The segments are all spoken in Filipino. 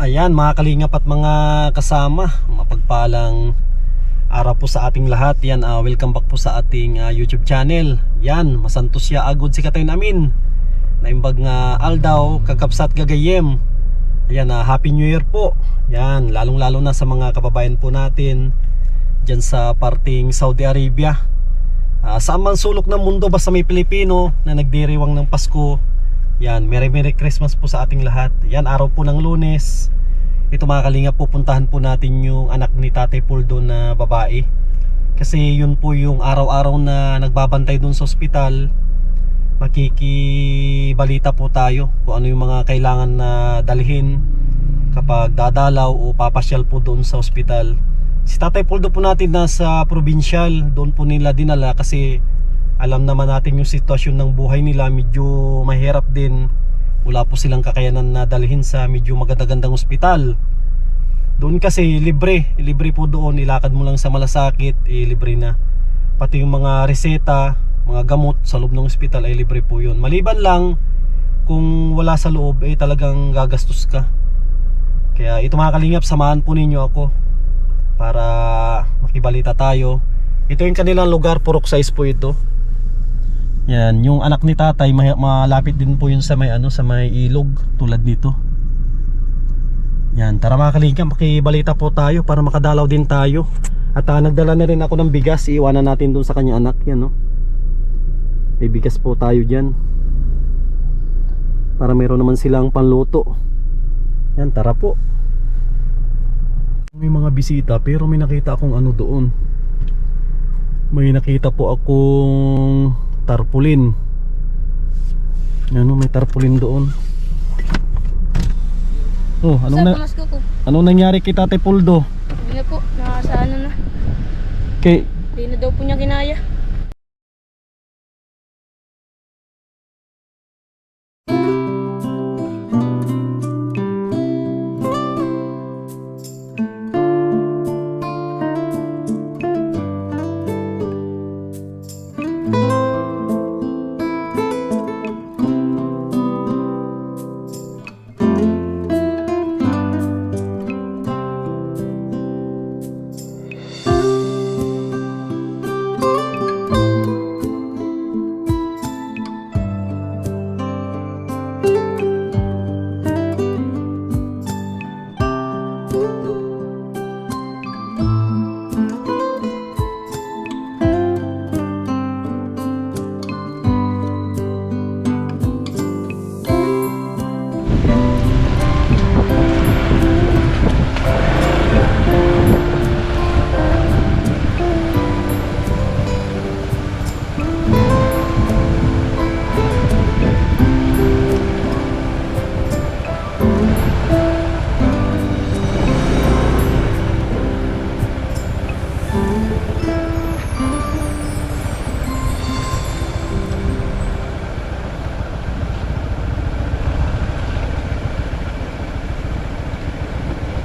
Ayan mga kalingap at mga kasama, mapagpalang araw po sa ating lahat. Yan, welcome back po sa ating YouTube channel. Yan, masantos ya agud si katayon amin. Naimbag nga aldaw, kagapsat gagayem. Ayan, Happy New Year po. Yan, lalong lalo na sa mga kababayan po natin dyan sa parting Saudi Arabia. Saan man sulok ng mundo basta may Pilipino na nagdiriwang ng Pasko. Yan, Merry Christmas po sa ating lahat. Yan, araw po ng Lunes. Ito mga kalingap, pupuntahan po natin yung anak ni Tatay Puldo na babae. Kasi yun po yung araw-araw na nagbabantay dun sa ospital. Makikibalita po tayo kung ano yung mga kailangan na dalhin kapag dadalaw o papasyal po doon sa ospital. Si Tatay Puldo po natin nasa provincial, doon po nila dinala kasi alam naman natin yung sitwasyon ng buhay nila, medyo mahirap din. Wala po silang kakayanan na dalhin sa medyo magandang ospital. Doon kasi libre po doon, ilakad mo lang sa malasakit, libre na. Pati yung mga reseta, mga gamot sa loob ng ospital ay libre po yun. Maliban lang kung wala sa loob talagang gagastos ka. Kaya ito mga kalingap, samahan po ninyo ako para makibalita tayo. Ito yung kanilang lugar, purok size po ito. Yan, yung anak ni tatay malapit din po yun sa may sa may ilog tulad nito. Yan, tara mga kalingap, makibalita po tayo para makadalaw din tayo. At nagdala na rin ako ng bigas, iiwanan natin dun sa kanya anak. Yan, no? May bigas po tayo dyan para meron naman silang panluto. Yan, tara po. May mga bisita pero may nakita akong ano doon. May nakita po akong tarpaulin. Ano, may tarpaulin doon. Oh, anong nangyari kay Tatay Puldo? Hindi na po, nasa ano na. Okay. Hindi na daw po niya ginaya.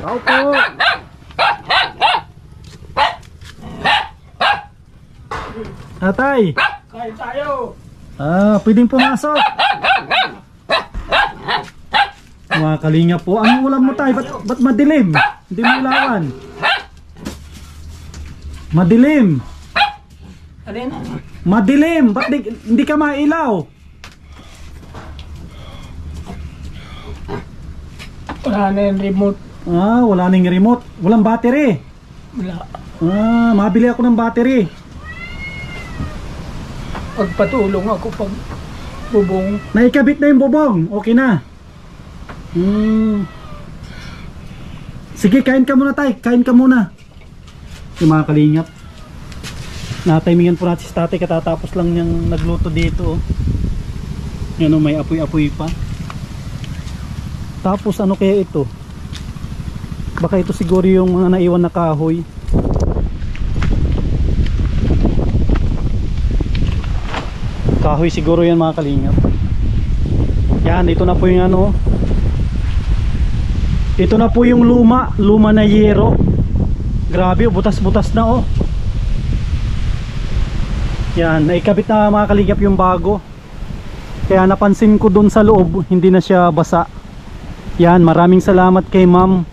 Opo. Tatay. Kain tayo. Pwedeng pumasok. Mga kalingap po. Anong ulam mo tayo? Ba't madilim? Hindi mo ilawan. Madilim. Alin? Madilim. Ba't hindi ka mailaw? Wala na yung remote. Wala nang remote. Walang battery. Wala. Mabili ako ng battery. Pagpatulong ako pag bubong. Naikabit na yung bubong. Okay na. Sige, kain ka muna tay. Kain ka muna. Yung mga kalingap, natimingan po natin si tatay. Katatapos lang niyang nagluto dito. Yan o, may apoy-apoy pa. Tapos ano kaya ito? Baka ito siguro yung mga naiwan na kahoy. Kahoy siguro yan mga kalingap. Yan, ito na po yung ano. Ito na po yung luma na yero. Grabe, butas-butas na oh. Yan, naikabit na mga kalingap yung bago. Kaya napansin ko dun sa loob, hindi na siya basa. Yan, maraming salamat kay ma'am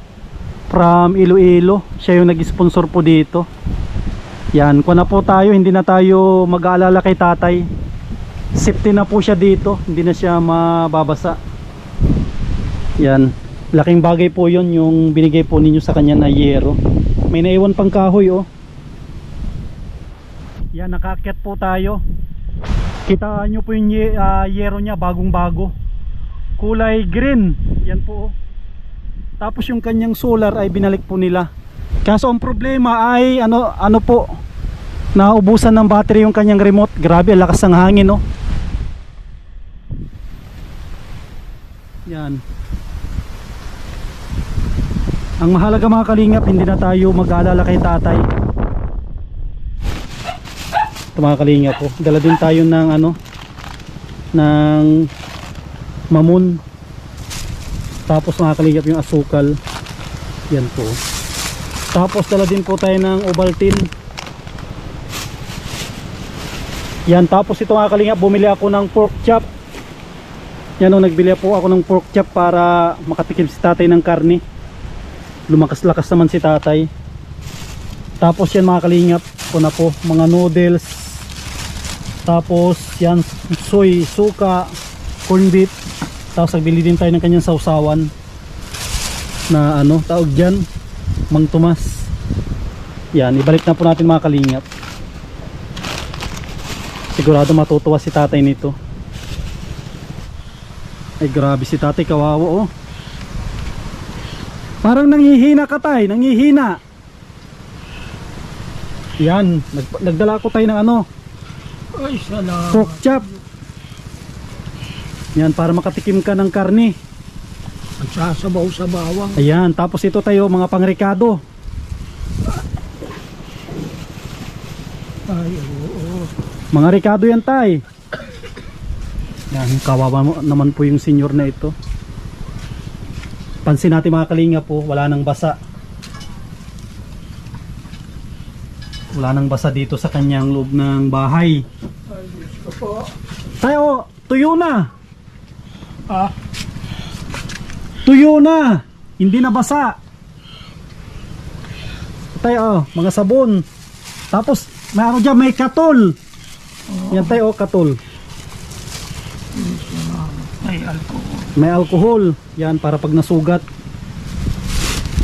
from Iloilo. Siya yung nag-sponsor po dito. Yan, kung na po tayo, hindi na tayo mag-aalala kay tatay. Safety na po siya dito, hindi na siya mababasa. Yan, laking bagay po yon yung binigay po ninyo sa kanya na yero. May naiwan pang kahoy oh. Yan, nakaakyat po tayo. Kita nyo po yung yero niya, bagong bago. Kulay green. Yan po oh. Tapos yung kanyang solar ay binalik po nila. Kaso ang problema ay ano po, naubusan ng battery yung kanyang remote. Grabe, lakas ng hangin oh. Yan. Ang mahalaga mga kalingap, hindi na tayo mag-aalala kay tatay. Ito mga kalingap po, dala din tayo ng ng mamon. Tapos mga kalingap yung asukal. Yan po. Tapos dala din po tayo ng Ovaltine. Yan, tapos ito mga kalingap, bumili ako ng pork chop. Yan o, nagbili po ako ng pork chop para makatikim si tatay ng karne. Lumakas-lakas naman si tatay. Tapos yan mga kalingap, na po mga noodles. Tapos yan, soy, suka, corn beef. Tapos nagbili din tayo ng kanyang sausawan na tawag dyan, Mang Tomas. Yan, ibalik na po natin mga kalingap. Sigurado matutuwa si tatay nito. Ay grabe si tatay, kawawa oh. Parang nanghihina ka tay, nanghihina. Yan, nagdala ko tayo ng Ay, salamat. pork chop. Yan, para makatikim ka ng karne. Ang sasabaw sa bawang. Ayan, tapos ito tayo mga pangrikado. Ay, oo. Mga rikado yan tay. Yan, kawawa naman po yung senior na ito. Pansin natin mga kalinga po, wala nang basa. Wala nang basa dito sa kanyang loob ng bahay. Ay, Diyos ko po. Tayo, tuyo na. Ah, Tuyo na. Hindi na basa. Tayo, mga sabon. Tapos, may dyan, may katol. Yan tayo, katol. ay, alcohol. May alcohol. Yan, para pag nasugat.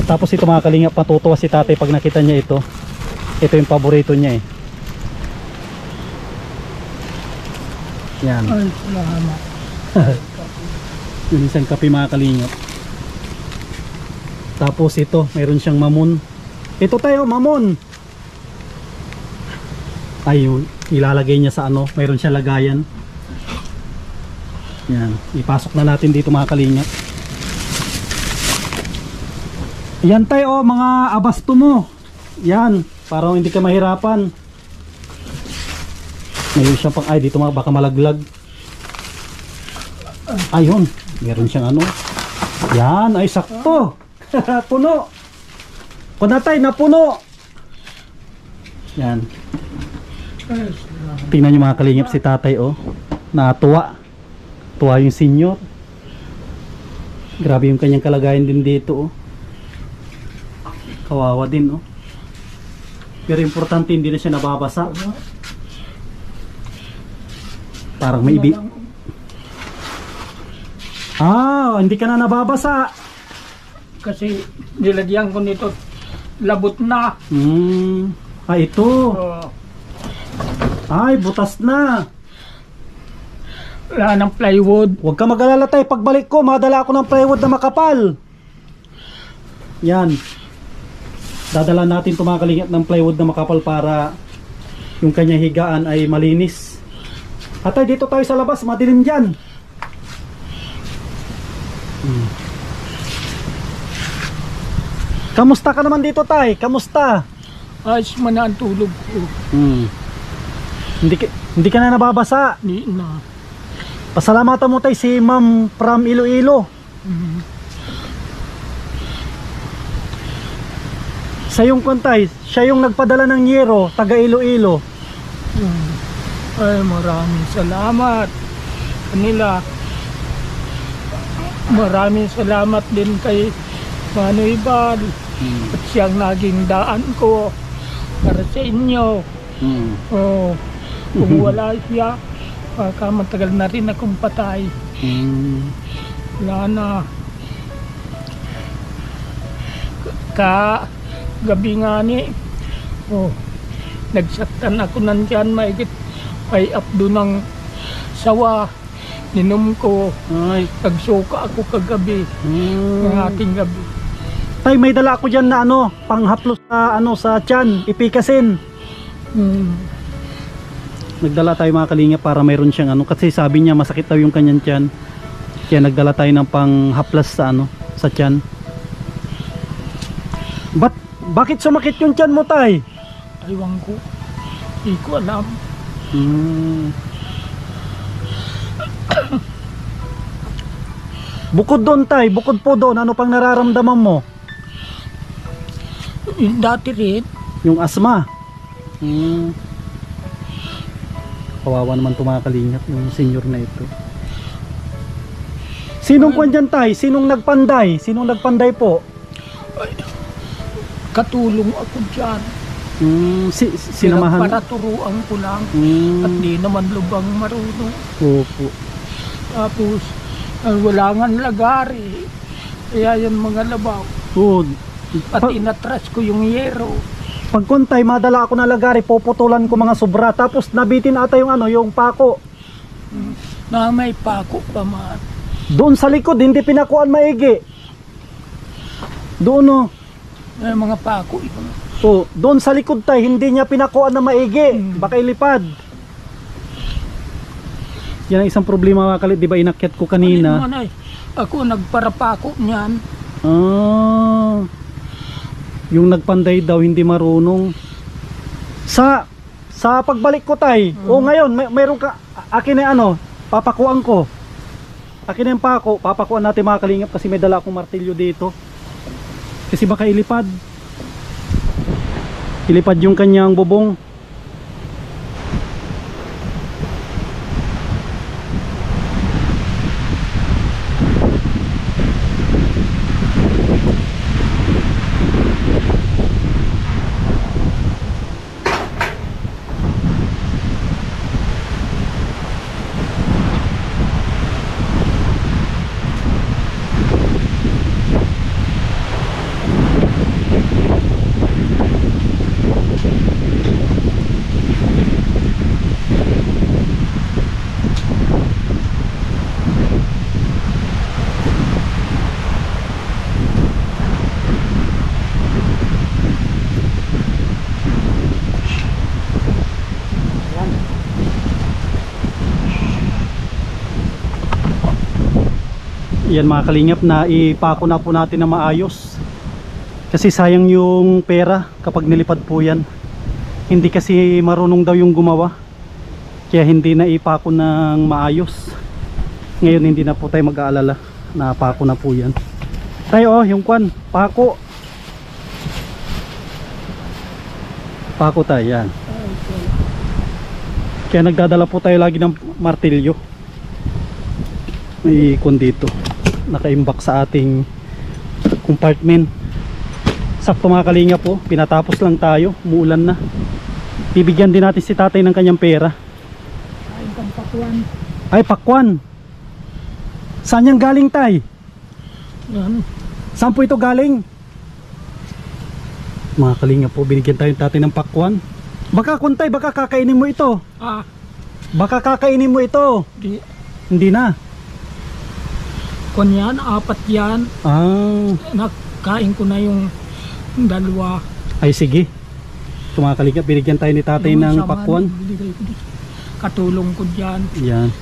Tapos ito mga kalingap, patutuwa si tatay pag nakita niya ito. Ito yung paborito niya eh. Yan. Ay, salamat. Yung isang kape mga kalingap. Tapos ito, mayroon siyang mamon. Ito tayo, mamon. Ayun, ilalagay niya sa mayroon siya lagayan. Yan, ipasok na natin dito mga kalingap. Yan tayo, mga abasto mo. Yan, para hindi ka mahirapan. Mayroon siyang ay dito baka malaglag. Ayun, meron siyang Yan, ay sakto. Puno. Kunatay, napuno. Yan. Ay, salamat. Tingnan nyo mga kalingap si tatay oh. Natuwa. Tuwa yung senior. Grabe yung kanyang kalagayan din dito oh. Kawawa din oh. Pero importante hindi na siya nababasa. Parang may hindi ka na nababasa. Kasi nilagyan ko nito, labot na. Ito. Oh, Ay, butas na. wala ng plywood. Huwag ka mag-alala tayo. Pagbalik ko, madala ako ng plywood na makapal. Yan. Dadala natin ito mga kalingap ng plywood na makapal para yung kanyang higaan ay malinis. At ay, dito tayo sa labas, madilim dyan. Kamusta ka naman dito tay? Kamusta? Ayos man na ang tulog ko. Hindi ka na nababasa. Ni na. Pasalamatan mo tay si Ma'am from Iloilo. Siya yung kontay, siya yung nagpadala ng yero, taga Iloilo. Ay, maraming salamat kanila. Maraming salamat din kay Manoy Bal at siyang naging daan ko para sa inyo. Oh, kung wala siya, baka matagal na rin akong patay. Wala na. Gabi nga ni, nagsaktan ako nandyan, maigit ay updo ng sawa. Ninom ko, Ay. nagsuka ako kagabi, ng ating gabi. Tay, may dala ako dyan na ano, panghaplos sa ano sa tiyan, ipikasin. Nagdala tayo mga kalingap para mayroon siyang ano, kasi sabi niya masakit daw yung kanyang tiyan. Kaya nagdala tayo ng panghaplas sa ano, sa tiyan. Bakit sumakit yung tiyan mo, tay? Aywan ko, hindi ko alam. Bukod doon, tay, bukod po doon, ano pang nararamdaman mo? Yung dati rin, Yung asma. Kawawa naman ito mga kalingap, yung senior na ito. Sinong kwan dyan, tay? Sinong nagpanday? Sinong nagpanday po? katulong ako dyan. Sinamahan? Para turuan ko lang. At di naman lubang marunong. Opo. Tapos, wala nga lagari. Kaya yan mga labaw. Good. At inatras ko yung yero. Pag kuntay, madala ako na lagari, puputulan ko mga sobra. Tapos nabitin ata yung ano, yung pako. Na may pako pa man. Doon sa likod, hindi pinakuan maigi. Doon o. May mga pako yun. Oh, doon sa likod tay, hindi niya pinakuan na maigi. Baka ilipad. Yan ang isang problema mga kalit, di ba inakyat ko kanina? Ano naman ay, ako nagparapako niyan. Yung nagpanday daw hindi marunong. Sa pagbalik ko tay, ngayon mayroon ka akin na ano, papakuan ko. Akin na yung pako, papakuan natin mga kalingap kasi may dala akong martilyo dito. Kasi baka ilipad. Ilipad yung kanyang bubong. Yan mga kalingap, na ipako na po natin na maayos kasi sayang yung pera kapag nilipad po yan. Hindi kasi marunong daw yung gumawa, kaya hindi na ipako ng maayos. Ngayon hindi na po tayo mag-aalala, na pako na po yan tayo. Yung kwan, pako tayo yan. Kaya nagdadala po tayo lagi ng martilyo. May ikon dito nakaimbak sa ating compartment. Sakto mga kalinga po, pinatapos lang tayo, umuulan na. Bibigyan din natin si tatay ng kanyang pera. Ayun kang pakuan. Ay, pakwan. Saan yan galing tay? Yan. Saan po ito galing? Mga kalinga po, binigyan tayo tatay ng pakwan. Baka kuntay, baka kakainin mo ito. Baka kakainin mo ito. Hindi na. Kung yan, 4 yan. Nakain ko na yung 2. Ay sige. Kumakalinga, binigyan tayo ni tatay ng pakwan. Katulong ko dyan. Yan.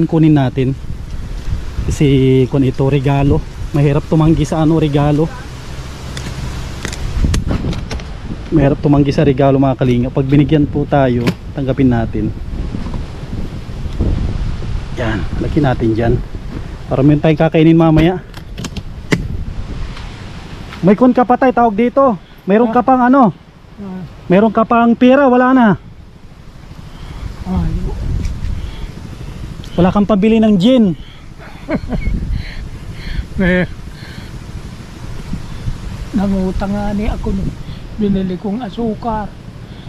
Kunin natin. Kasi kung ito regalo, mahirap tumanggi sa ano regalo. Mahirap tumanggi sa regalo mga kalinga. Pag binigyan po tayo, tanggapin natin. Yan, laki natin dyan. Para meron tayong kakainin mamaya. May kun ka pa tayo, tawag dito. Mayroon ka pang ano? Mayroon ka pang pera, wala na. Wala kang pabili ng gin. Eh, nangutang nga ni ako nung binili kong asukar.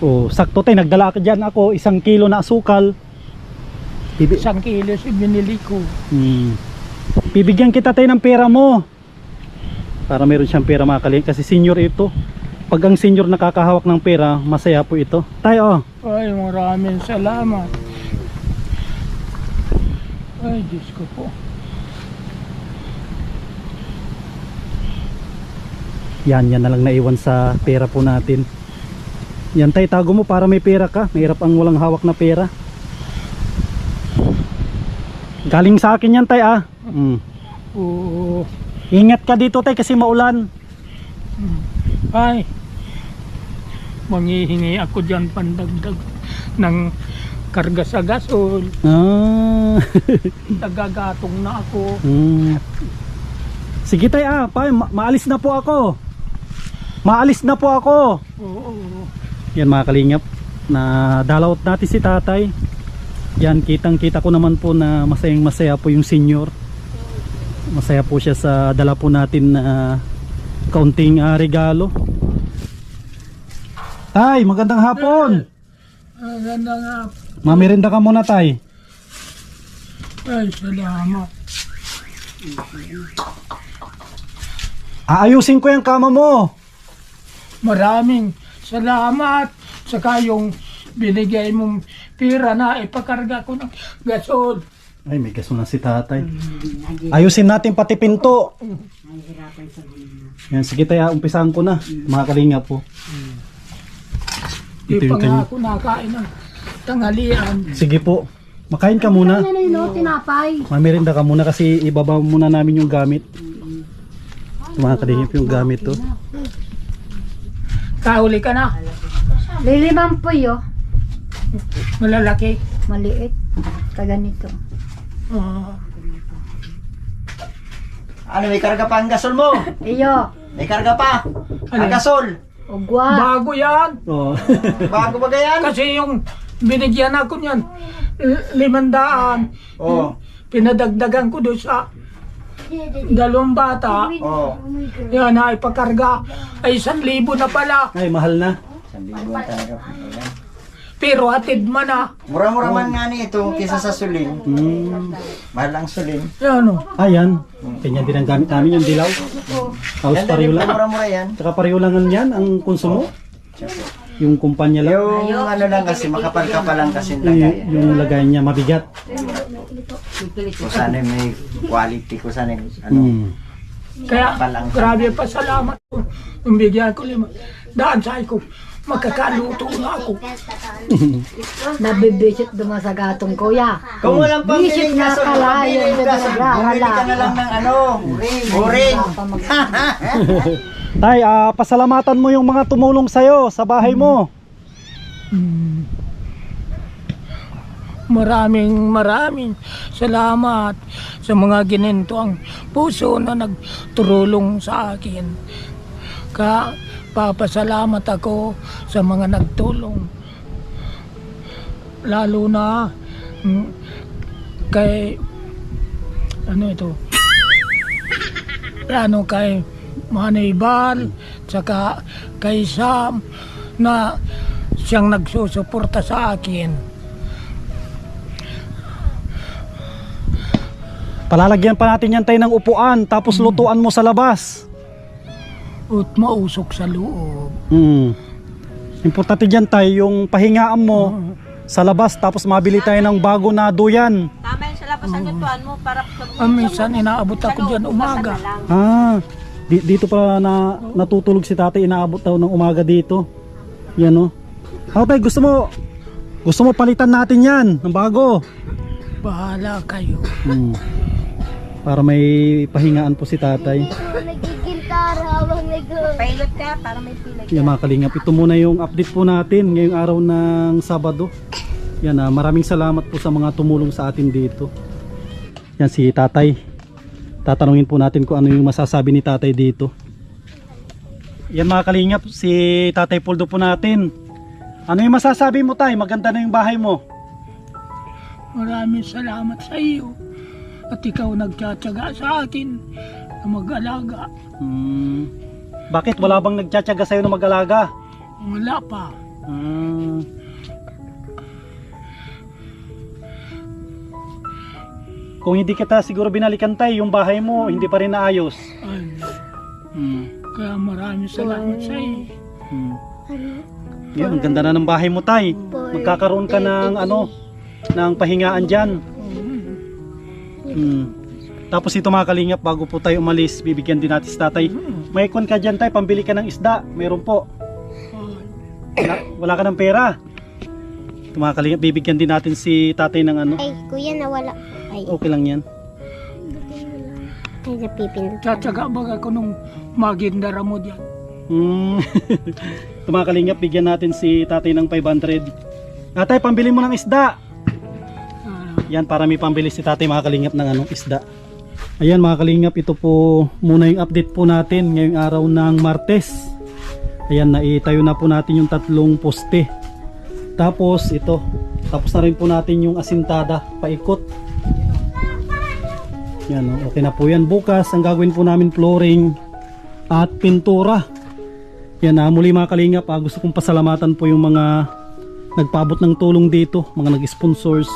Oh, sakto tay, nagdala ka dyan ako 1 kilo na asukal. 1 kilo si binili ko. Bibigyan kita tay ng pera mo. Para meron siyang pera mga kalingap kasi senior ito. Pag ang senior nakakahawak ng pera, masaya po ito. Tayo, Ay, maraming salamat. Ay, Diyos ko po. yan na lang naiwan sa pera po natin. Yan tay, tago mo para may pera ka. Mahirap ang walang hawak na pera. Galing sa akin yan tay Oo. Ingat ka dito tay kasi maulan. Ay, manghihingi ako dyan pandagdag ng karga sa gasol. Nagagatong na ako. Sige tay maalis na po ako. Maalis na po ako. Oo. Yan mga kalingap, na dalaw natin si tatay. Yan, kitang kita ko naman po na masayang masaya po yung senior. Masaya po siya sa dala po natin na kaunting regalo. Tay, magandang hapon. Ganda nga. Mamirinda ka muna tay. Ay, salamat. Aayusin ko yung kama mo. Maraming salamat. Saka yung binigay mong pira na ipakarga ko ng gasol. Ay, may gaso na si tatay. Ayusin natin pati pinto. Yan, sige tayo, umpisahan ko na. Mga kalingap po. Di Ito pa yung nga kanya. ako nakain ng tanghalian. Sige po. Makain ka muna. Ano yun, tinapay? Mamirinda ka muna kasi ibaba muna namin yung gamit. Mga kalingap yung gamit to. Kahuli ka na. Lilimang po yun. Malalaki. Maliit. Kaganito. Ano, may karga pa ang gasol mo? Iyo. May karga pa. Ang gasol. Ugwa. Bago yan. Oh. Bago ba gayan? Kasi yung binigyan ako niyan, 500. Oo. Pinadagdagan ko doon sa 2 bata. Oo. Yan na ipakarga. Ay 1,000 na pala. Ay, mahal na. Sandibuan tayo. Ayan. Pero hatid man na. Mura-mura man nga ni ito kisa sa sulin. Mahal ang sulin. Yan o. Ayan. Ganyan din ang gamit namin yung dilaw. Halos pareho lang. Mura-mura yan. Tsaka pareho lang yan ang konsumo. Yung kumpanya lang. Yung ano lang kasi, makapal-kapal lang kasi Yung, lagay. yung lagay niya mabigat. Kung sana may quality, kung sana ano. Kaya Balang. grabe pa salamat ko. Yung bigyan ko 5. Daan sa ko. Makakaluto na ako. Nabibisit duman sa gatong kuya. Kung walang Visit pambiling na gasol, kalayo, pambiling doon gasol, na, bumili ka na lang ng ano, uring. Tay, pasalamatan mo yung mga tumulong sa'yo sa bahay mo. Maraming salamat sa mga ginento ang puso na nagtulong sa akin. Papasalamat ako sa mga nagtulong. Lalo na kay kay Manay Bal, saka kay Sam na siyang nagsusuporta sa akin. Palalagyan pa natin yan tayo ng upuan, tapos lutuan mo sa labas. At mausok sa loob. Importante dyan tayo, yung pahingaan mo sa labas, tapos mabili tayo ng bago na duyan. Tama yun sa labas ang lutuan mo para Minsan inaabot ako dyan umaga. Dito pa natutulog si tatay, inaabot daw ng umaga dito. Yan o. Ako tayo, gusto mo palitan natin yan ng bago. Bahala kayo. Para may pahingaan po si tatay. pailot ka para may pilay. Yan mga kalingap, ito muna yung update po natin ngayong araw ng Sabado. Yan, maraming salamat po sa mga tumulong sa atin dito. Yan si tatay. Tatanungin po natin kung ano yung masasabi ni tatay dito. Yan mga kalingap, si Tatay Poldo po natin. Ano yung masasabi mo tay? Maganda na yung bahay mo. Maraming salamat sa iyo. At ikaw nagtsatsaga sa akin na mag-alaga. Bakit? Wala bang nagtsatsaga sa'yo na mag-alaga? Wala pa. Kung hindi kita siguro binalikan tay, yung bahay mo hindi pa rin naayos. Ay, kaya maraming salamat sa iyo. Yan, ang ganda na ng bahay mo tay. Magkakaroon ka ng ng pahingaan dyan. Tapos ito mga kalingap, bago po tayo umalis, bibigyan din natin si tatay. May ikon ka dyan tay, pambili ka ng isda. Mayroon po. Wala ka ng pera. Ito mga kalingap, bibigyan din natin si tatay ng Ay, kuya, nawala. Ay, Okay lang yan. ay napipindot. Tsatsaga ba ako nung magindara mo dyan? Ito mga kalingap, bigyan natin si tatay ng 500. Tatay, pambili mo ng isda. Yan, para may pambili si tatay mga kalingap ng isda. Ayan mga kalingap, ito po muna yung update po natin ngayong araw ng Martes. Ayan, naitayo na po natin yung 3 poste. Tapos ito, tapos na rin po natin yung asintada, paikot. Yan, okay na po yan. Bukas, ang gagawin po namin flooring at pintura. Yan, muli mga kalingap, gusto kong pasalamatan po yung mga nagpaabot ng tulong dito, mga nag-sponsors.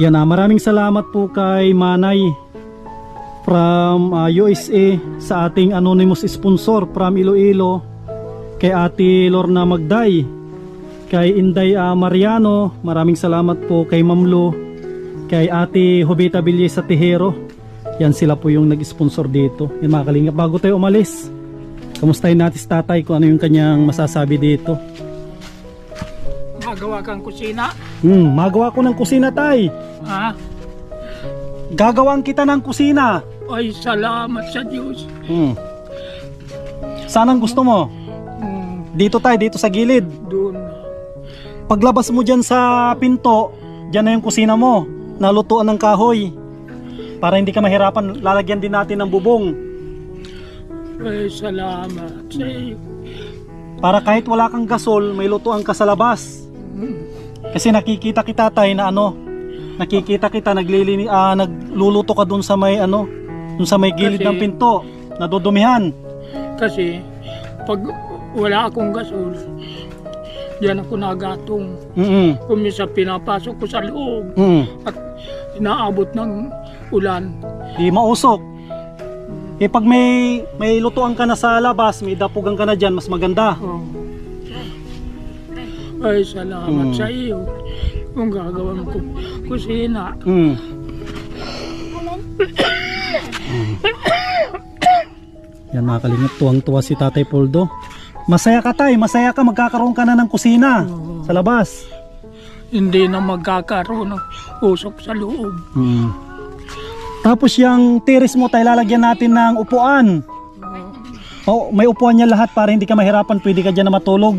Yan, maraming salamat po kay Manay from USA sa ating anonymous sponsor from Iloilo, kay Ate Lorna Magday, kay Inday Mariano, maraming salamat po kay Mamlo, kay Ate Jovita Villes sa Tejero. Yan, sila po yung nag-sponsor dito. Yan mga kalingap, bago tayo umalis, kamustahin natin si tatay kung ano yung kanyang masasabi dito. Magawa kang kusina? Magawa ko ng kusina tay. Ha? Gagawang kita ng kusina. Ay, salamat sa Diyos. Saan ang gusto mo? Dito tay, dito sa gilid. Doon. Paglabas mo dyan sa pinto, dyan na yung kusina mo, nalutuan ng kahoy. Para hindi ka mahirapan, lalagyan din natin ng bubong. Ay, salamat sa iyo. Para kahit wala kang gasol, may lutuan ka sa labas. Kasi nakikita kita tay na nakikita kita nagluluto ka dun sa may dun sa may gilid Kasi, ng pinto, nadudumihan. Kasi pag wala akong gasol, diyan ako nagatong. Kung minsan pinapasok ko sa loob at inaabot ng ulan. Di mausok. Pag may lutuan ka na sa labas, may dapugan ka na dyan, mas maganda. Ay, salamat sa iyo. Kung gagawin ko kusina. Yan mga kalingap, tuwang-tuwa si Tatay Poldo. Masaya ka tay, masaya ka, magkakaroon ka na ng kusina sa labas. Hindi na magkakaroon ng usok sa loob. Tapos yung terrace mo tay, lalagyan natin ng upuan. May upuan niya lahat para hindi ka mahirapan, pwede ka dyan na matulog.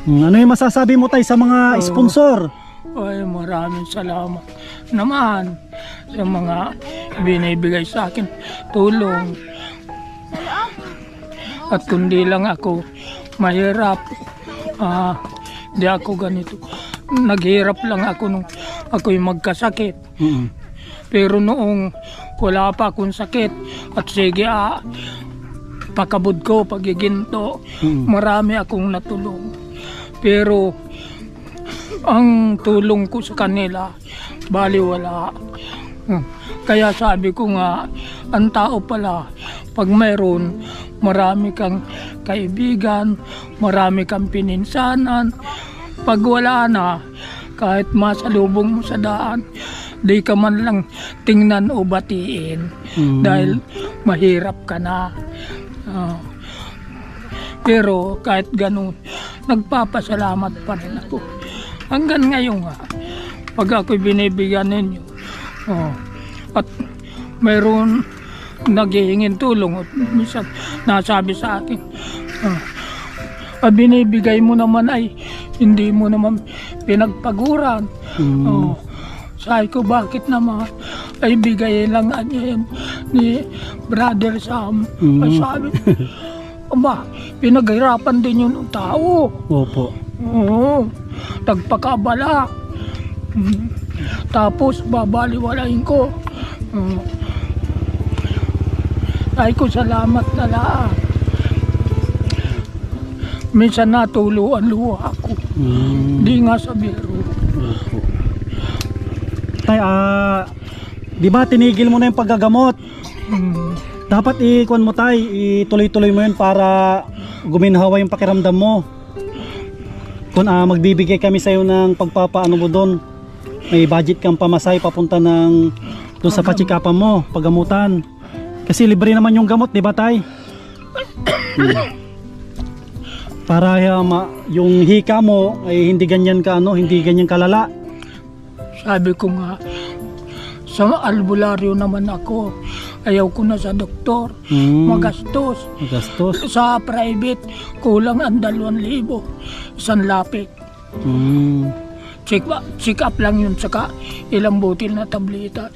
Ano yung masasabi mo tay sa mga sponsor? Ay, maraming salamat naman sa mga binibigay sa akin tulong. At kundi lang ako mahirap, di ako ganito. Naghirap lang ako nung ako'y magkasakit. Pero noong wala pa akong sakit at sige pakabud ko, pagiginto, marami akong natulong. Pero ang tulong ko sa kanila, baliwala. Kaya sabi ko nga, ang tao pala, pag mayroon, marami kang kaibigan, marami kang pininsanan. Pag wala na, kahit masalubong mo sa daan, di ka man lang tingnan o batiin dahil mahirap ka na. Pero kahit ganun, nagpapasalamat pa rin ako. Hanggang ngayon nga, pag ako'y binibigyan ninyo, at mayroon naghihingin tulong, at minsan nasabi sa akin, binibigay mo naman ay hindi mo naman pinagpaguran. Sabi ko, bakit naman? Ay bigay lang ni Brother Sam. Sabi, aba, pinaghirapan din yung tao. Opo. Oo, tagpakabala. Tapos babaliwalain ko. Ay ko salamat na lang. Minsan natuluan luha ako. Di nga sa biro. Tay, di ba tinigil mo na yung paggagamot? Dapat ikuan mo tay, ituloy-tuloy mo yun para guminhawa yung pakiramdam mo. Kung magbibigay kami sa'yo ng pagpapaano mo doon, may budget kang pamasay papunta ng doon sa pachikapan mo, paggamutan. Kasi libre naman yung gamot, di ba tay? Para yung hika mo ay hindi ganyan ka hindi ganyan kalala. Sabi ko nga, sa albularyo naman ako. Ayaw ko na sa doktor. Magastos. Magastos. Sa private, kulang ang 2,000. Isang lapit. Check up lang yun, saka ilang butil na tableta.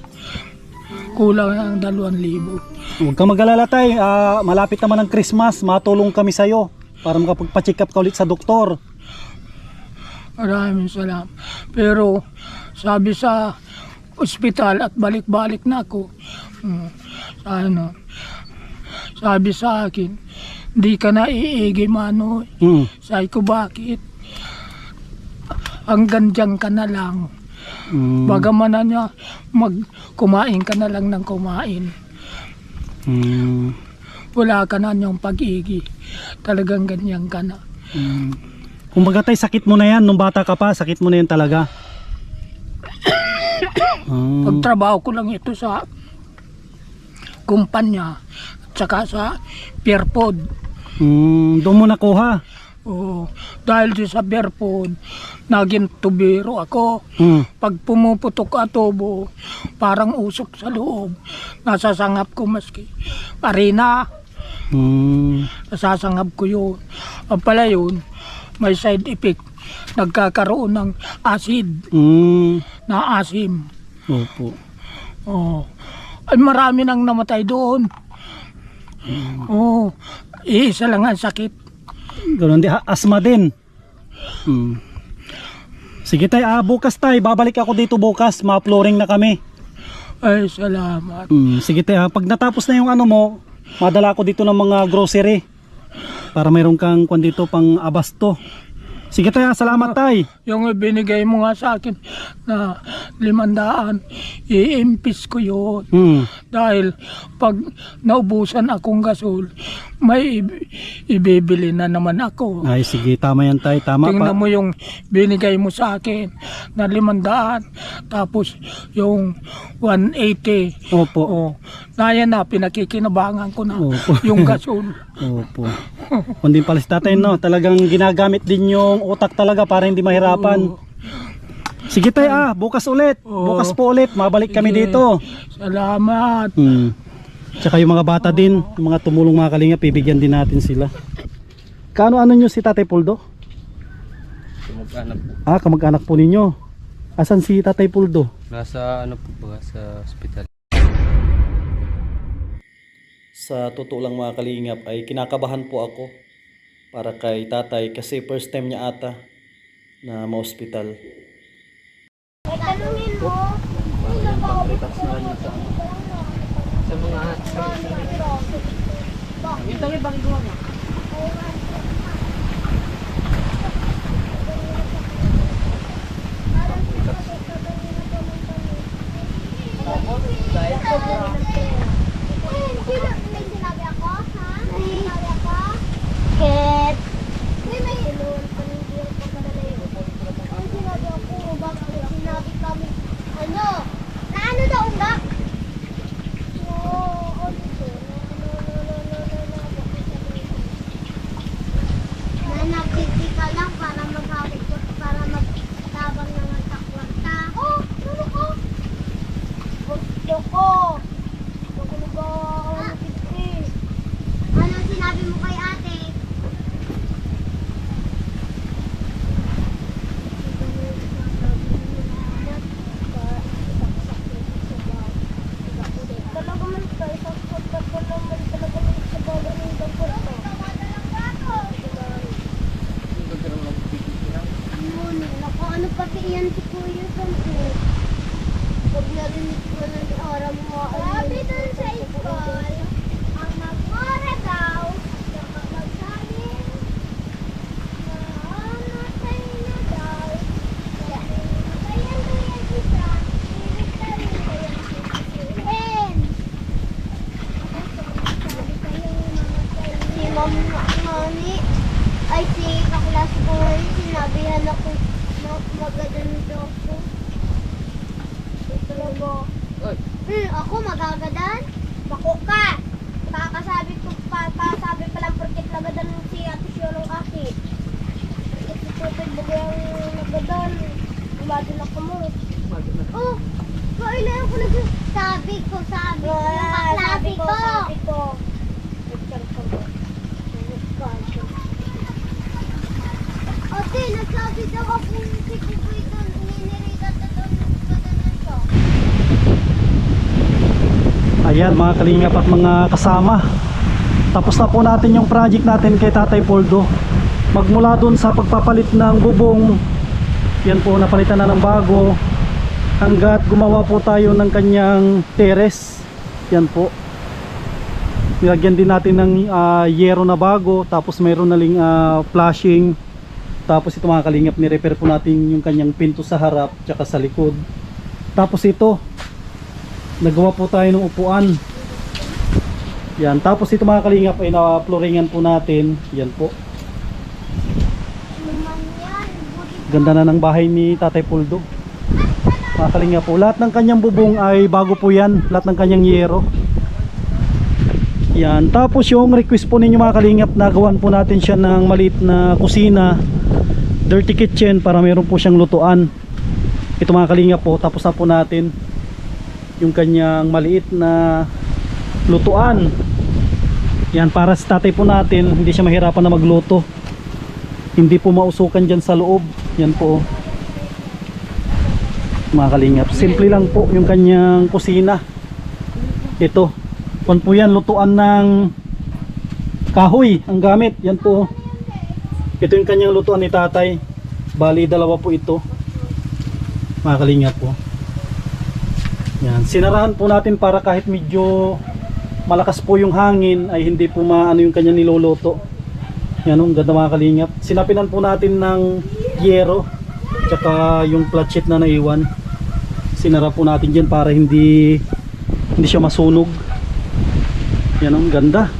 Kulang ang 2,000. Huwag kang mag-alala tay, malapit naman ang Christmas, matulong kami sa'yo para makapagpa-check up ka ulit sa doktor. Maraming salamat. Pero sabi sa ospital at balik-balik na ako, sabi sa akin, di ka na iigi Manoy. Sabi ko, bakit? Hanggang dyan ka na lang. Bagaman na niya, kumain ka na lang ng kumain. Wala ka na niyang pag-igi. Talagang ganyan ka na. Kumbaga tay, sakit mo na yan, nung bata ka pa, sakit mo na yan talaga. Pagtrabaho ko lang ito sa kumpanya at saka sa Pierpod. Doon mo nakuha. Oo, dahil sa Pierpod, naging tubero ako. Pag pumuputok atobo, parang usok sa loob. Nasasangap ko maski arena. Nasasangap ko yun. Ang pala yun, may side effect. Nagkakaroon ng acid na asim. Opo. Oh. Ay marami nang namatay doon. Oh, isa lang ang sakit. Ganun din, asma din. Sige tay, bukas tay, babalik ako dito bukas, ma-flooring na kami. Ay, salamat. Sige tay, pag natapos na yung ano mo, madala ko dito ng mga grocery para mayroon kang kwan dito pang abasto. Sige tay, salamat tay. Yung binigay mo nga sa akin na 500, iimpis ko yun. Dahil pag naubusan akong gasol, may ibibili na naman ako. Ay sige, tama yan tay, tama. Tingnan mo yung binigay mo sa akin na 500, tapos yung 180. Opo. Oh, na yan na, pinakikinabangan ko na. Opo. Yung gasol. Opo. Kundi pala si tatay, no, talagang ginagamit din yung utak talaga para hindi mahirapan. Sige tay, bukas ulit. Bukas po ulit, mabalik kami dito. Salamat. Tsaka yung mga bata din, yung mga tumulong mga kalinga, bibigyan din natin sila. Kaano-ano nyo si Tatay Puldo? Kamag-anak po. Kamag-anak po ninyo. Asan si Tatay Puldo? Nasa ano po ba, sa hospital. Sa totoo lang mga kalingap ay kinakabahan po ako para kay tatay kasi first time niya ata na ma-hospital. Tanungin mo. Sa mga ito rin bang gawa mo? May sinabi ako, ha? May sinabi ako? Ket. May inuwan pa ng diyan pa pala na yun. May sinabi ako, bakit sinabi kami, ano? Na ano daw, umbak? Na nagtiti ka lang para maghawik ko, para magtabang ng takwarta. Oh, ano ko? Gusto ko. ngani. Ay, si kaklase ko ngani, sinabihan ako magaganito ako. Ito na ba? Ako magagadan? Bako ka! Pasabi pa lang porket nagadan si Ate Shionong Aki. Ito tupid bago yung nagadan. Umadin ako mo. Oh! Kailangan ko sabi ko. Yung kaklase ko. Ate, nagsabi daw ako si Kukoy doon. Ininirita doon siya. Ayan mga kalingap at mga kasama, tapos na po natin yung project natin kay Tatay Poldo. Magmula dun sa pagpapalit ng bubong, yan po napalitan na ng bago, hanggat gumawa po tayo ng kanyang terrace. Yan po, nilagyan din natin ng yero na bago, tapos mayroon na ling flashing. Tapos ito mga kalingap, ni-repair po natin yung kanyang pinto sa harap tsaka sa likod. Tapos ito, nagawa po tayo ng upuan. Yan, tapos ito mga kalingap ay na-flooringan po natin. Yan po. Ganda na ng bahay ni Tatay Poldo. Mga kalingap po, lahat ng kanyang bubong ay bago po yan, lahat ng kanyang yero. Yan, tapos yung request po ninyo mga kalingap, nagawan po natin siya ng maliit na kusina, dirty kitchen, para meron po siyang lutuan. Ito mga kalingap po, tapos na po natin yung kanyang maliit na lutuan. Yan, para sa tatay po natin, hindi siya mahirapan na magluto, hindi po mausukan dyan sa loob. Yan po mga kalingap, simple lang po yung kanyang kusina. Ito, kung po yan, lutuan ng kahoy ang gamit. Yan po, ito yung kanyang lutuan ni tatay. Bali dalawa po ito mga kalingap po. Yan, sinarahan po natin para kahit medyo malakas po yung hangin ay hindi po maano yung kanyang niluluto. Yan, ang ganda mga kalingap. Sinapinan po natin ng yero tsaka yung flat sheet na naiwan, sinara po natin dyan para hindi siya masunog. Yan, ang ganda.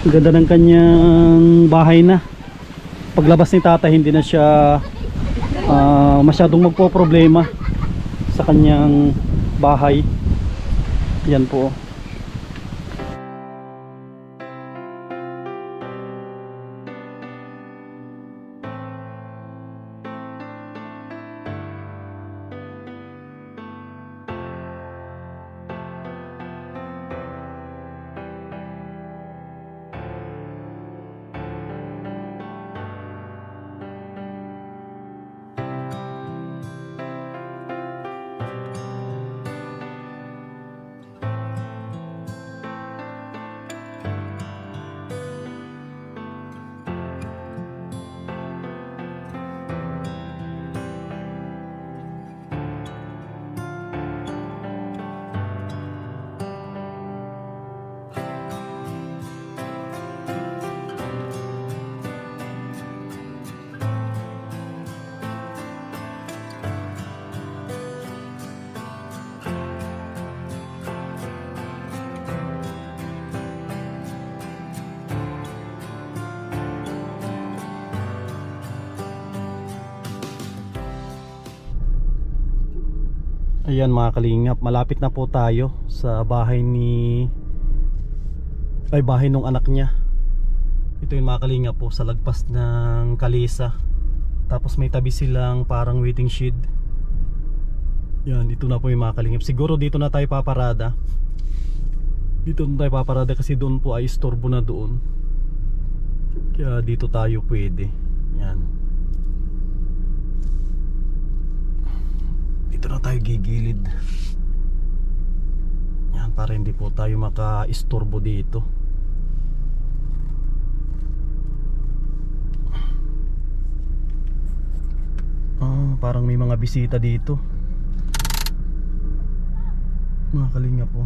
Ang ganda ng kanyang bahay na. Paglabas ni tatay, hindi na siya masyadong magpo-problema sa kanyang bahay. Yan po. Ayan mga kalingap, malapit na po tayo sa bahay bahay nung anak niya. Ito yung mga kalingap po, sa lagpas ng kalesa. Tapos may tabi silang parang waiting shed. Yan, dito na po yung mga kalingap. Siguro dito na tayo paparada. Dito na tayo paparada kasi doon po ay istorbo na doon. Kaya dito tayo pwede. Yan. Dito na tayo gigilid. Yan, para hindi po tayo maka-istorbo dito. Parang may mga bisita dito. Mga kalingap po.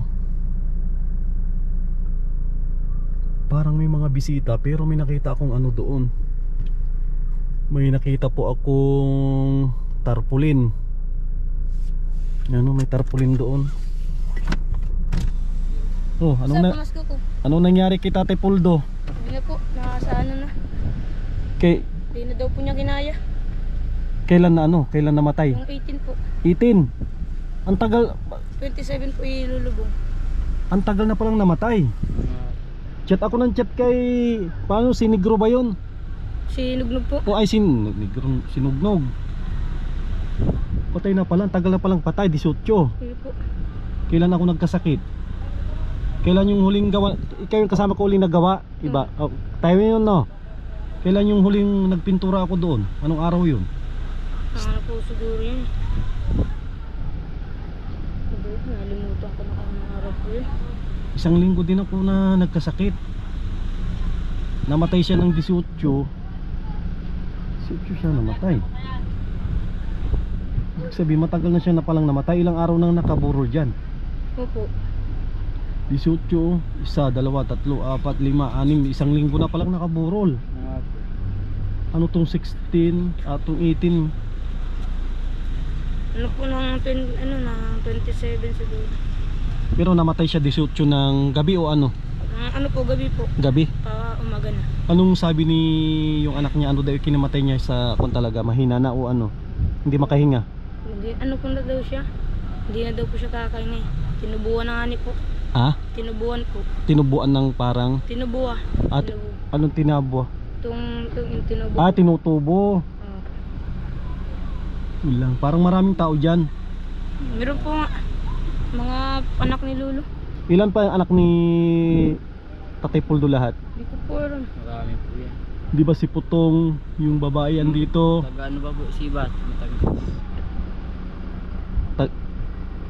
Parang may mga bisita, pero may nakita akong ano doon. May nakita po akong tarpaulin. Ano, may tarpaulin doon. Oh, anong na? Ano nangyari kay Tatay Puldo? Hindi na po, nasa ano na. Hindi na daw po niya ginaya. Kailan na ano? Kailan namatay? Yung 18 po. 18. Ang tagal, 27 po ilulubong. ang tagal na palang namatay. Chat ako ng chat kay, paano, si Negro ba yun? Sinugnog po. O ay, sinugnog. Patay na pala, ang tagal na palang patay, 18. Sige po. Kailan ako nagkasakit? Kailan yung huling gawa? Ikaw yung kasama ko huling nagawa? Iba? Oh, tayo yun, no? Kailan yung huling nagpintura ako doon? Anong araw yun? Ano po siguro yun. Nalimutan ko na anong araw po yun. Isang linggo din ako na nagkasakit. Namatay siya ng 18. 18 siya namatay. Ibig sabihin, matagal na siya na palang namatay. Ilang araw nang nakaburo dyan? Opo. 18, 1, 2, 3, 4, 5, 6, isang linggo na palang nakaburol. Ano tong 16, atong 18? Ano po ng 27 siguro. Pero namatay siya 18 ng gabi o ano? Ano po, gabi po. Gabi? Pa umaga na. Anong sabi ni yung anak niya? Ano daw yung kinamatay niya sa kung talaga mahina na o ano? Hindi makahinga? Hindi, ano po na daw siya? Hindi na daw po siya kakain eh. Tinubuan na nga ni po. Ha? Tinubuan po. Tinubuan ng parang Tinubuan. at anong tinabwa? Itong yung tinubo. Ah, tinutubo. Yun lang. Parang maraming tao dyan. Meron po nga mga anak ni Lolo. Ilan pa ang anak ni Tatay Puldo lahat? Hindi ko po alam. Marami po yan. Di ba si Putong, yung babae andito? Taga ano ba po? Sibat.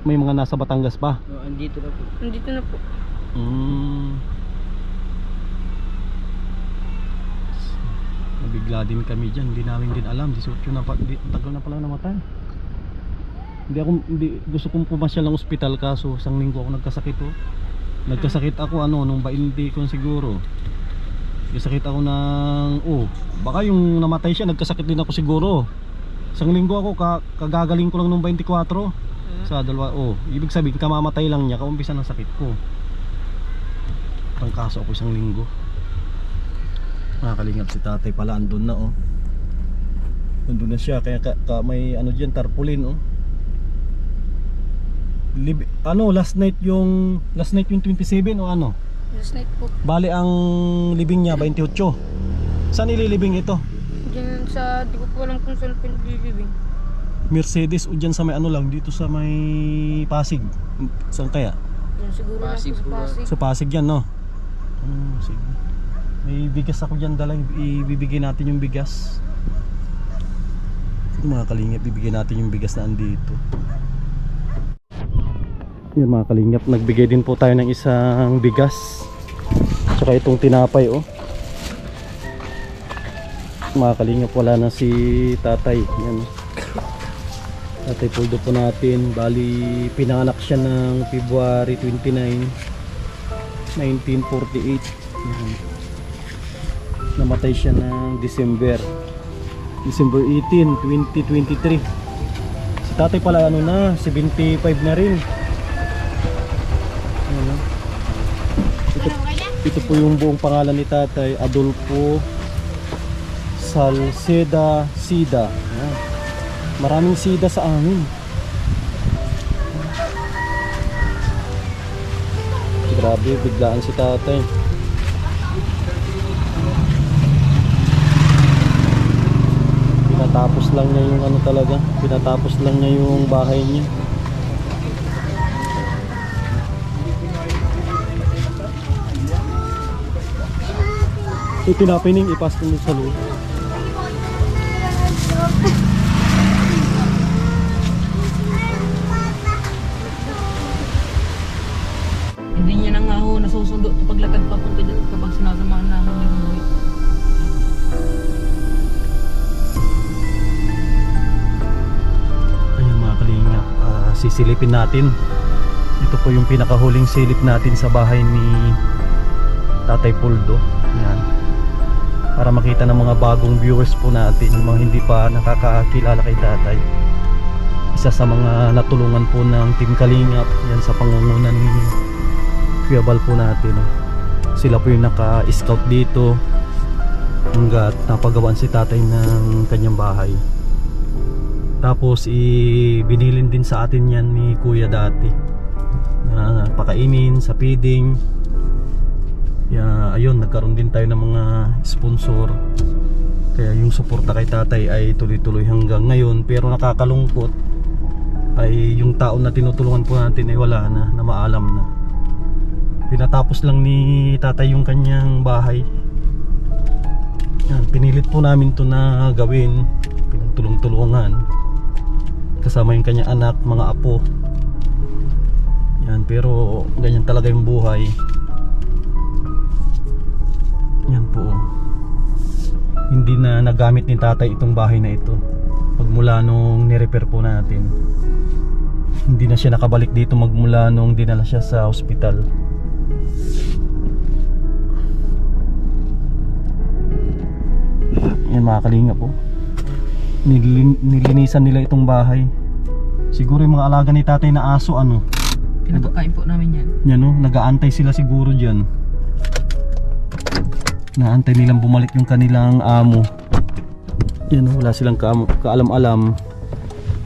May mga nasa Batangas pa. Andito na po. Nandito na po. Nabigla din kami dyan. Hindi namin din alam. 18 na pa, tagal na pala namatay. Hindi, gusto kong pumasyal ng ospital kaso isang linggo ako nagkasakit oh. Nagkasakit ako ano nung 20 ko siguro. Nagkasakit ako ng baka yung namatay siya nagkasakit din ako siguro. Isang linggo ako kagagaling ko lang nung 24 sa dalawa. Ibig sabihin kamamatay lang niya kaumpisa ng sakit ko. Ang kaso ako isang linggo. Nakakalingap si tatay pala andun na oh. Andun na siya kaya may ano diyan tarpaulin oh. Last night yung 27 o ano? Last night po. Bali ang libing niya 28. Saan ililibing ito? Diyan sa, di ko po alam kung saan pinilibing. Mercedes o dyan sa may ano lang dito sa may Pasig. Saan kaya? Diyan siguro Pasig lang po sa Pasig. Sa Pasig yan no? Sige. May bigas ako dyan dala. Ibibigay natin yung bigas. Yung mga kalingap, bibigyan natin yung bigas na andito. Yan mga kalingap, nagbigay din po tayo ng isang bigas. Tsaka itong tinapay oh. Mga kalingap, wala na si tatay. Yan oh. Tatay Puldo po natin. Bali pinanganak siya ng February 29 1948. Yan. Namatay siya ng December 18, 2023. Si tatay pala ano na, 75 na rin. Ano? Ito po yung buong pangalan ni tatay, Adolfo Salceda Sida. Ayan. Maraming sida sa amin. Grabe, biglaan si tatay. Pinatapos lang niya yung ano talaga, pinatapos lang niya yung bahay niya. Pinapining ipas ko sa loob. Hindi niya na nga ho nasusundo ito paglakad papunta dyan kapag sinasamahan namin yung buhay. Ayun mga kalingap, sisilipin natin. Ito po yung pinakahuling silip natin sa bahay ni Tatay Puldo. Yan. Para makita ng mga bagong viewers po natin, yung mga hindi pa nakakakilala kay tatay. Isa sa mga natulungan po ng Team Kalingap yan sa pangungunan ni Kuya Bal po natin. Sila po yung naka-scout dito hanggat napagawaan si tatay ng kanyang bahay. Tapos binilin din sa atin yan ni kuya dati na pakainin sa feeding. Ayun, nagkaroon din tayo ng mga sponsor. Kaya yung suporta kay tatay ay tuloy-tuloy hanggang ngayon. Pero nakakalungkot ay yung tao na tinutulungan po natin ay wala na, na maalam na. Pinatapos lang ni tatay yung kanyang bahay. Yan, pinilit po namin to na gawin. Pinagtulong-tulungan kasama yung kanyang anak, mga apo. Yan, pero ganyan talaga yung buhay. Yan po. Hindi na nagamit ni tatay itong bahay na ito magmula nung ni-repair po natin. Hindi na siya nakabalik dito magmula nung dinala siya sa hospital. Yan mga kalinga po, nilinisan nila itong bahay. Siguro yung mga alaga ni tatay na aso Pinapakain po namin yan. yan nag-aantay sila siguro dyan. Naantay nilang bumalik yung kanilang amo. Yan wala silang kaalam-alam.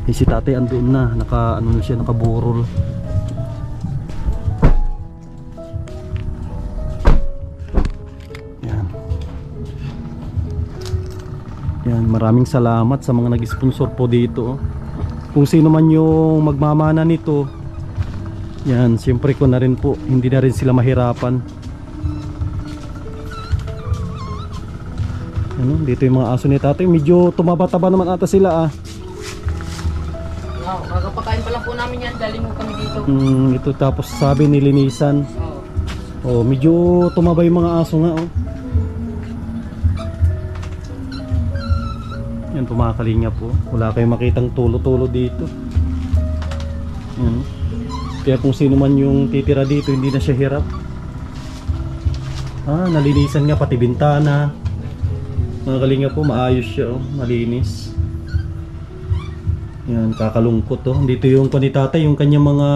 Si tatay andun na, nakaburol. Yan, maraming salamat sa mga nag-sponsor po dito. Kung sino man yung magmamana nito, yan, siyempre ko na rin po, hindi na rin sila mahirapan. Dito yung mga aso ni tatay, medyo tumaba-taba naman ata sila Kakapakain pa lang po namin yan, galing mo kami dito. Ito tapos sabi nilinisan. Medyo tumaba yung mga aso nga Yan po mga kalinga po, wala kayong makitang tulo-tulo dito. Yan. Kaya kung sino man yung titira dito, hindi na siya hirap. Nalinisan nga pati bintana. Mga kalinga po, maayos siya malinis. Yan, kakalungkot dito yung ni tatay, yung kanyang mga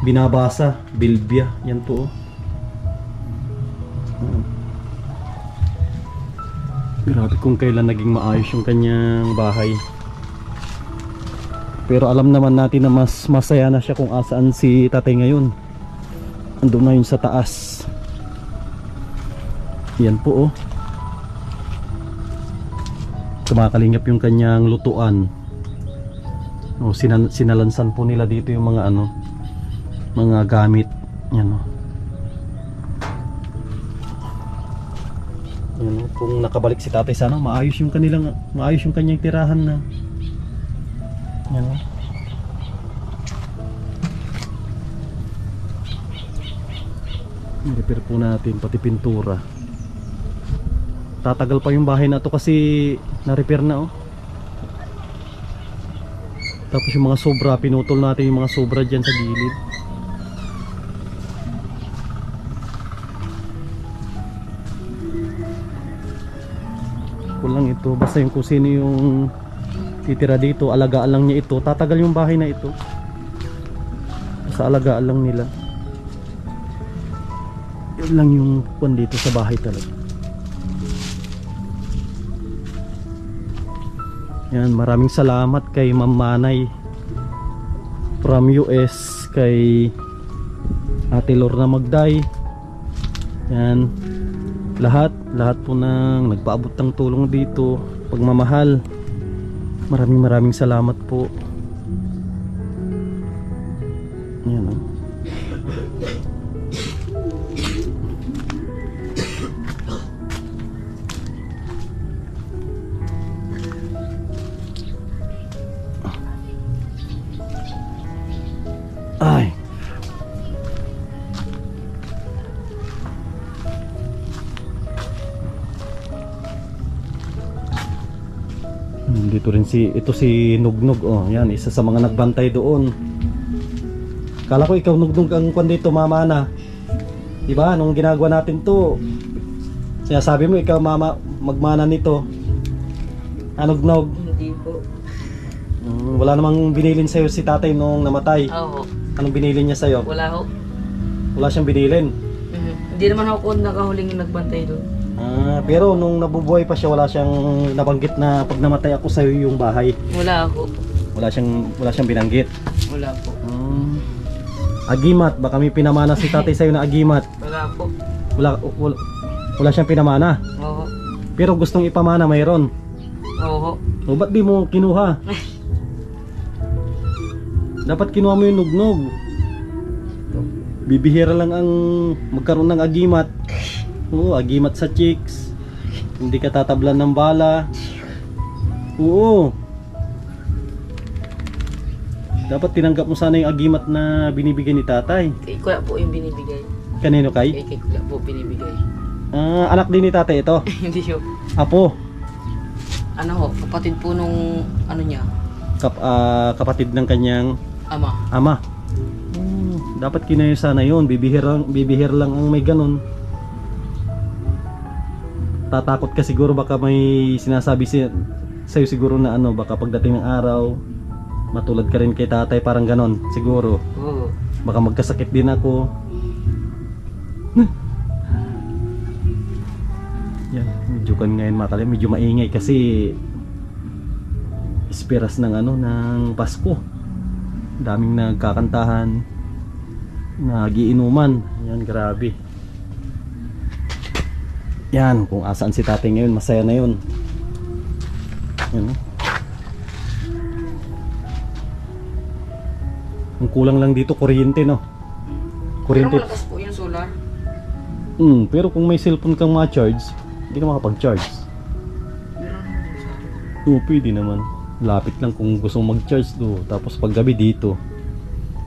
binabasa, bilbya. Yan po Grabe kung kailan naging maayos yung kanyang bahay. Pero alam naman natin na mas masaya na siya kung asaan si tatay ngayon. Andun na yun sa taas. Yan po kumakalingap yung kanyang lutuan. Sinalansan po nila dito yung mga mga gamit. Yan Yan kung nakabalik si tatay sana maayos yung kanyang tirahan na. Yan i-repair po natin pati pintura. Tatagal pa yung bahay na to kasi na-repair na Tapos yung mga sobra, pinutol natin yung mga sobra dyan sa gilid. Kulang ito, basta yung kung sino yung titira dito, alagaan lang niya ito, tatagal yung bahay na ito. Sa alagaan lang nila. Yun lang yung kwan dito sa bahay talaga. Yan, maraming salamat kay Ma'am Manay from US, kay Ate Lorna Magday. Yan, lahat po nang nagpaabot ng tulong dito, pagmamahal. Maraming salamat po. Yan Ay. Dito rin si Nugnog yan, isa sa mga nagbantay doon. Kala ko ikaw Nugnog ang kwan dito, mamana. Diba? Nung ginagawa natin to, sinasabi mo ikaw magmana nito. Nugnog. Hindi po. Wala namang binilin sa'yo si tatay nung namatay. Oo. Anong binilin niya sa'yo? Wala ho. Wala siyang binilin. Hindi naman ako nakahuling yung nagbantay doon. Pero nung nabubuhay pa siya, wala siyang nabanggit na pag namatay ako sa'yo yung bahay. Wala ako. Wala siyang binanggit. Wala po. Agimat, baka may pinamana si tatay sa'yo na agimat. Wala po. Wala siyang pinamana. Oo. Pero gustong ipamana, mayroon. Oo. O ba't di mo kinuha? Dapat kinuha mo yung nugnog. Bibihira lang ang magkaroon ng agimat. Oo, agimat sa chicks. Hindi ka tatablan ng bala. Oo. Dapat tinanggap mo sana yung agimat na binibigay ni tatay. Kay Kuya po yung binibigay. Kanino kay? Kay Kuya po binibigay. Anak din ni tatay ito. Hindi siya. Apo. Ano ho, kapatid po nung ano niya, Kapatid ng kanyang ama. ama. Dapat kinayo sana yun. Bibihir lang ang may ganun. Tatakot ka siguro, baka may sinasabi sa'yo siguro na ano, baka pagdating ng araw matulad ka rin kay tatay, parang ganon siguro. Oo. Baka magkasakit din ako. Yan, medyo kan ngayon mga kalim, medyo maingay kasi esperas ng ano, ng Pasko. Daming nagkakantahan, nagiinuman. Yan, grabe. Yan, kung asaan si tatay ngayon, masaya na yun. Yan. Ang kulang lang dito, kuryente, no? Pero Kuryente. malakas po yung solar. Pero kung may cellphone kang ma-charge, hindi ka makapag-charge. Oo, pwede naman. Lapit lang kung gusto mong mag-charge do. Tapos paggabi dito.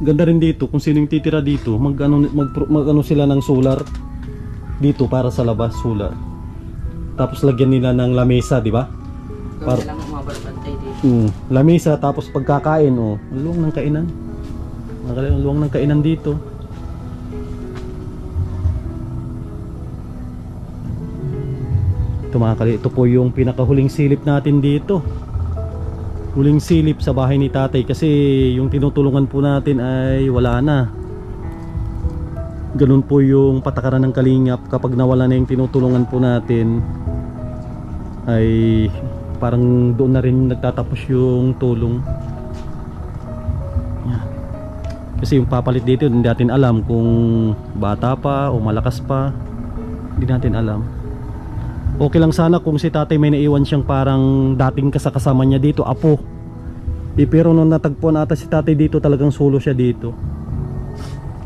Ganda rin dito, kung sino yung titira dito, mag-ano sila ng solar dito para sa labas, solar. Tapos lagyan nila ng lamesa, di ba? Gawin lang umabarbantay dito. Lamesa, tapos pagkakain, luwang ng kainan. Ang luwang ng kainan dito. Ito mga kali, ito po yung pinakahuling silip natin dito. Huling silip sa bahay ni tatay kasi yung tinutulungan po natin ay wala na. Ganun po yung patakaran ng kalingap, kapag nawala na yung tinutulungan po natin ay parang doon na rin nagtatapos yung tulong. Yan. Kasi yung papalit dito hindi natin alam kung bata pa o malakas pa, hindi natin alam. Okay lang sana kung si tatay may naiwan siyang parang dating kasama niya dito, apo. Pero nung natagpuan ata si tatay dito, talagang solo siya dito.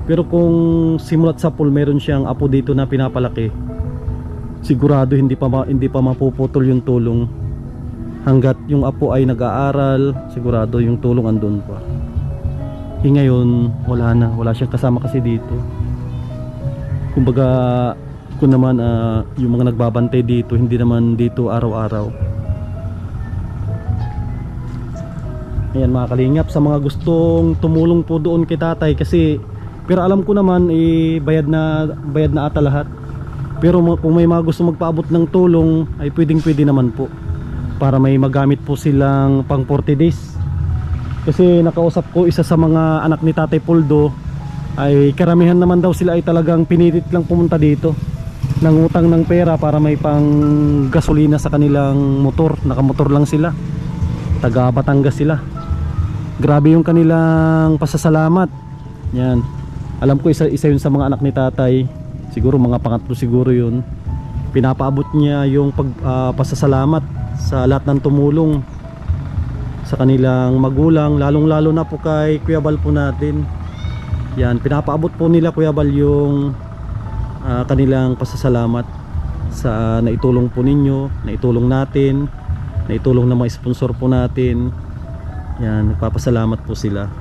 Pero kung simulat sa pool meron siyang apo dito na pinapalaki, sigurado hindi pa mapuputol yung tulong. Hanggat yung apo ay nag-aaral, sigurado yung tulong andun pa. Ngayon wala siyang kasama kasi dito. Kumbaga kung naman yung mga nagbabantay dito, hindi naman dito araw-araw. Ayan mga kalingap, sa mga gustong tumulong po doon kay tatay, kasi pero alam ko naman bayad na ata lahat. Pero kung may mga gusto magpaabot ng tulong ay pwede naman po, para may magamit po silang pang 40 days. Kasi nakausap ko isa sa mga anak ni Tatay Poldo, ay karamihan naman daw sila ay talagang pinilit lang pumunta dito, nangutang ng pera para may pang gasolina sa kanilang motor. Nakamotor lang sila, taga Batangas sila. Grabe yung kanilang pasasalamat. Yan, alam ko isa yun sa mga anak ni tatay, siguro mga pangatlo siguro yun. Pinapaabot niya yung pasasalamat sa lahat ng tumulong sa kanilang magulang, lalong lalo na po kay Kuya Bal po natin. Yan, pinapaabot po nila Kuya Bal yung kanilang pasasalamat sa naitulong po ninyo, naitulong natin, naitulong ng mga sponsor po natin. Yan, nagpapasalamat po sila.